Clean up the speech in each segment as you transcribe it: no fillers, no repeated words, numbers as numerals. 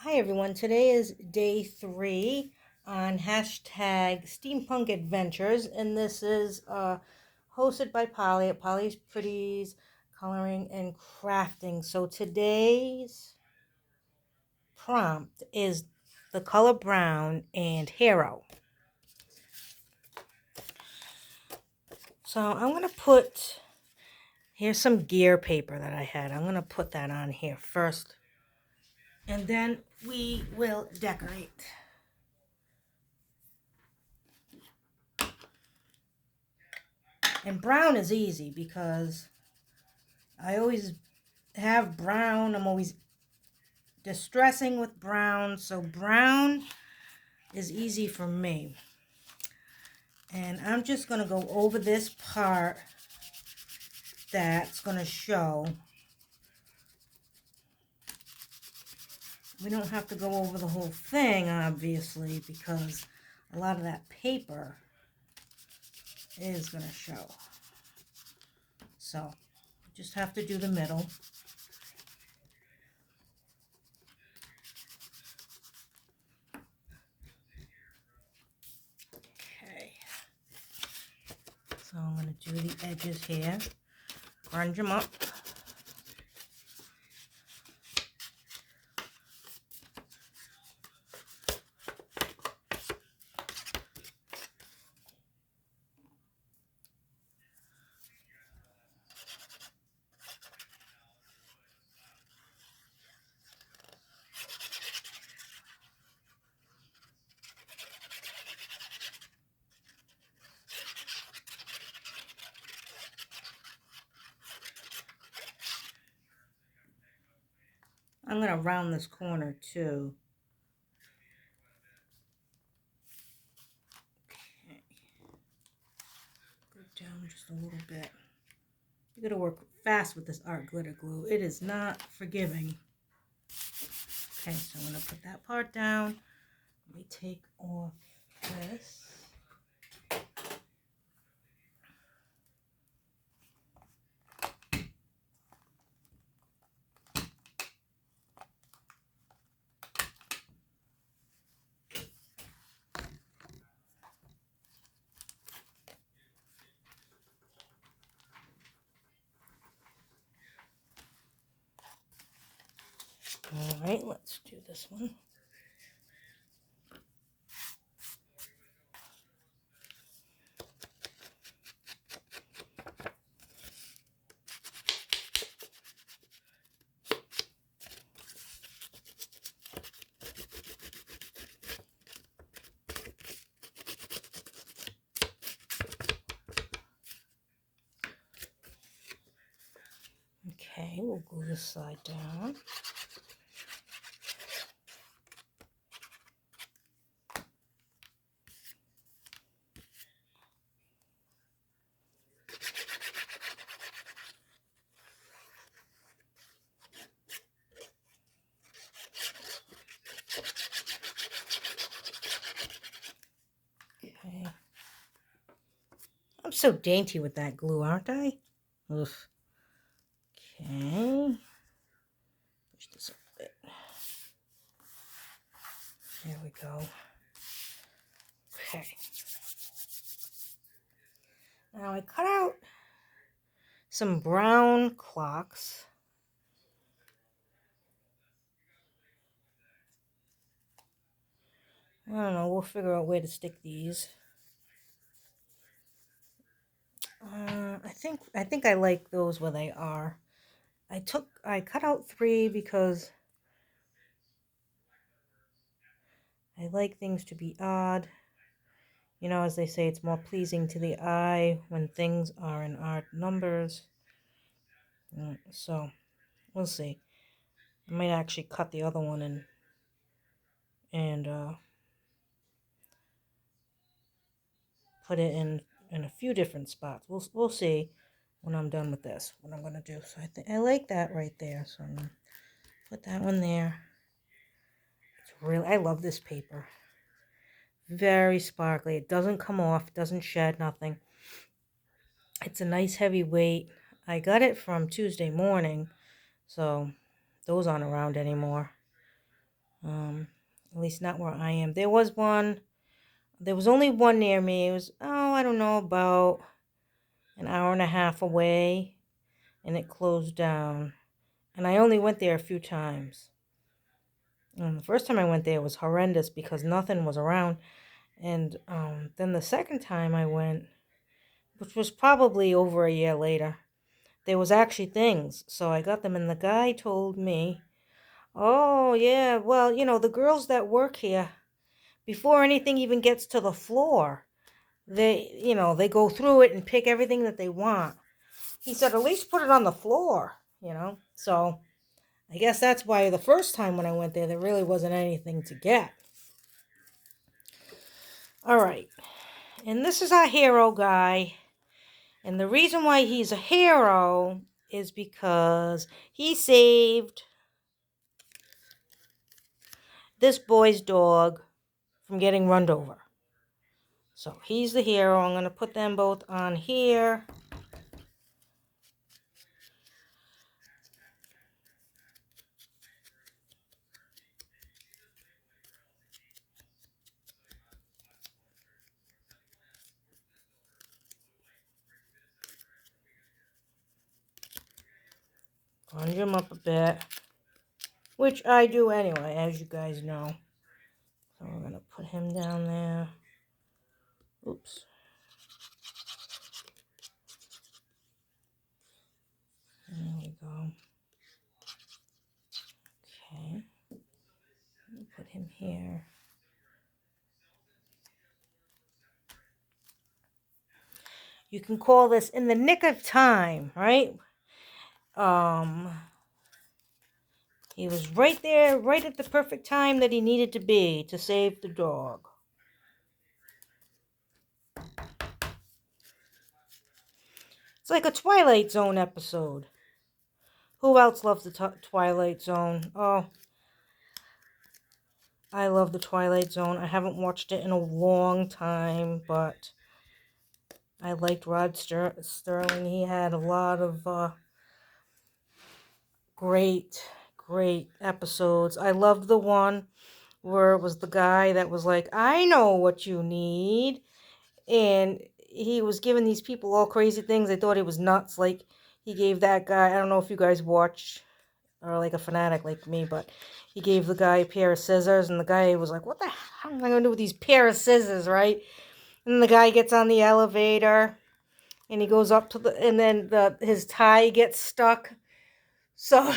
Hi everyone, today is day 3 on hashtag Steampunk Adventures, and this is hosted by Polly at Polly's Pretties Coloring and Crafting. So today's prompt is the color brown and hero. So I'm going to put, here's some gear paper that I had. I'm going to put that on here first, and then we will decorate. And brown is easy because I always have brown. I'm always distressing with brown. So brown is easy for me. And I'm just going to go over this part that's going to show. We don't have to go over the whole thing, obviously, because a lot of that paper is going to show. So just have to do the middle. Okay. So I'm going to do the edges here. Grunge them up. I'm going to round this corner too. Okay. Go down just a little bit. You gotta work fast with this art glitter glue. It is not forgiving. Okay, so I'm gonna put that part down. Let me take off this. All right, let's do this one. Okay, we'll glue this side down. Okay. I'm so dainty with that glue, aren't I? Oof. Okay. Push this up a bit. There we go. Okay. Now I cut out some brown clocks. I don't know, we'll figure out where to stick these. I think I like those where they are. I cut out 3 because I like things to be odd. You know, as they say, it's more pleasing to the eye when things are in odd numbers. So, we'll see. I might actually cut the other one and put it in a few different spots. We'll see when I'm done with this, what I'm going to do. So I like that right there. So I'm going to put that one there. It's really, I love this paper. Very sparkly. It doesn't come off, doesn't shed, nothing. It's a nice heavy weight. I got it from Tuesday morning, so those aren't around anymore. At least not where I am. There was only one near me. It was, I don't know, about an hour and a half away, and it closed down. And I only went there a few times. And the first time I went there was horrendous because nothing was around. And then the second time I went, which was probably over a year later, there was actually things. So I got them, and the guy told me, oh, yeah, well, the girls that work here, before anything even gets to the floor, they go through it and pick everything that they want. He said, at least put it on the floor. So I guess that's why the first time when I went there really wasn't anything to get. All right. And this is our hero guy. And the reason why he's a hero is because he saved this boy's dog from getting run over. So he's the hero. I'm going to put them both on here. Plunge him up a bit, which I do anyway, as you guys know. So we're going to put him down there. Oops. There we go. Okay. Put him here. You can call this in the nick of time, right? He was right there, right at the perfect time that he needed to be to save the dog. It's like a Twilight Zone episode. Who else loves the Twilight Zone? Oh, I love the Twilight Zone. I haven't watched it in a long time, but I liked Rod Sterling. He had a lot of great episodes. I loved the one where it was the guy that was like, I know what you need. And he was giving these people all crazy things. They thought he was nuts. Like, he gave that guy, I don't know if you guys watch or like a fanatic like me, but he gave the guy a pair of scissors, and the guy was like, what the hell am I going to do with these pair of scissors, right? And the guy gets on the elevator, and he goes up to and then his tie gets stuck. So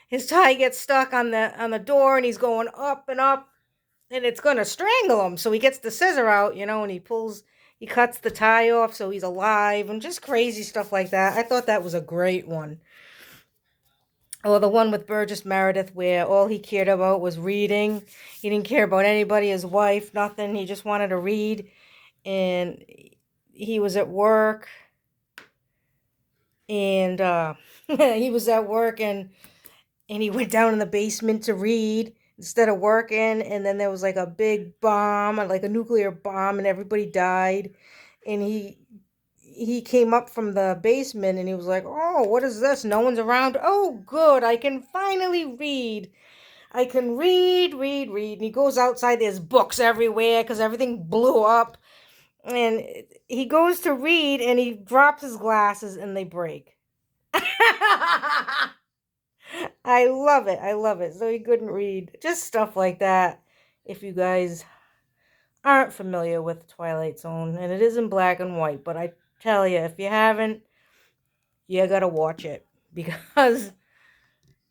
his tie gets stuck on the door, and he's going up and up, and it's going to strangle him. So he gets the scissor out, and he cuts the tie off so he's alive, and just crazy stuff like that. I thought that was a great one. Or the one with Burgess Meredith where all he cared about was reading. He didn't care about anybody, his wife, nothing. He just wanted to read. And he was at work. And he was at work and he went down in the basement to read instead of working. And then there was like a big bomb, like a nuclear bomb, and everybody died. And he came up from the basement and he was like, oh, what is this? No one's around. Oh, good. I can finally read. I can read. And he goes outside. There's books everywhere because everything blew up. And he goes to read and he drops his glasses and they break. I love it. I love it. So he couldn't read. Just stuff like that. If you guys aren't familiar with Twilight Zone, and it is in black and white, but I tell you, if you haven't, you gotta watch it because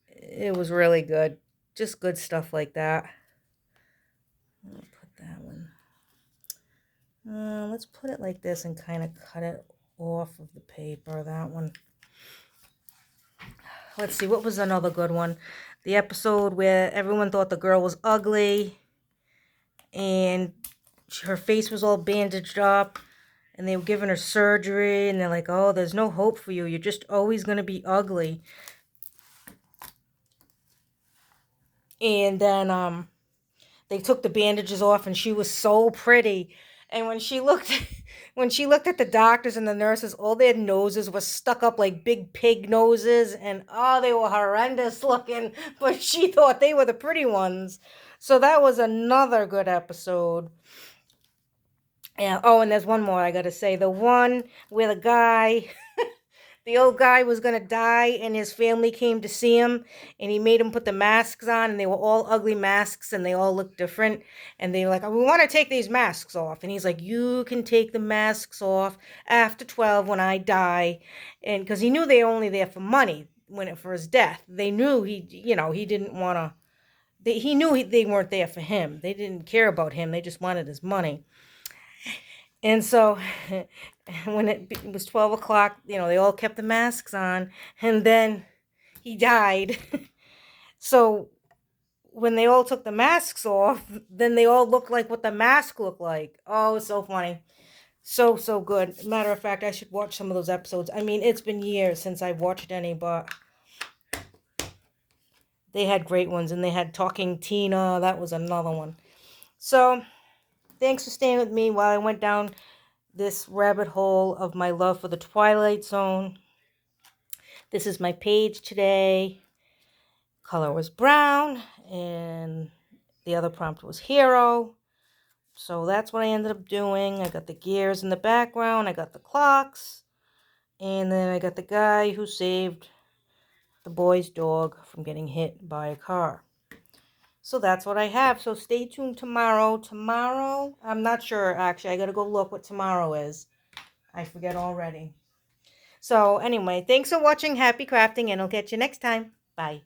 it was really good. Just good stuff like that. I'll put that one. Let's put it like this and kind of cut it off of the paper. That one. Let's see, what was another good one? The episode where everyone thought the girl was ugly and her face was all bandaged up. And they were giving her surgery, and they're like, oh, there's no hope for you. You're just always going to be ugly. And then they took the bandages off, and she was so pretty. And when she looked when she looked at the doctors and the nurses, all their noses were stuck up like big pig noses, and oh, they were horrendous looking, but she thought they were the pretty ones. So that was another good episode. Yeah. Oh, and there's one more I gotta say. The one where the old guy was gonna die, and his family came to see him, and he made him put the masks on, and they were all ugly masks, and they all looked different, and they were like, "We want to take these masks off," and he's like, "You can take the masks off after 12 when I die," and because he knew they were only there for money for his death, they knew he didn't want to. He knew they weren't there for him. They didn't care about him. They just wanted his money. And so when it was 12 o'clock, they all kept the masks on, and then he died. So when they all took the masks off, then they all looked like what the mask looked like. Oh, it's so funny. So, so good. Matter of fact, I should watch some of those episodes. I mean, it's been years since I've watched any, but they had great ones, and they had Talking Tina. That was another one. So, thanks for staying with me while I went down this rabbit hole of my love for the Twilight Zone. This is my page today. Color was brown, and the other prompt was hero. So that's what I ended up doing. I got the gears in the background, I got the clocks, and then I got the guy who saved the boy's dog from getting hit by a car. So that's what I have. So stay tuned tomorrow. Tomorrow, I'm not sure actually. I got to go look what tomorrow is. I forget already. So anyway, thanks for watching. Happy crafting, and I'll catch you next time. Bye.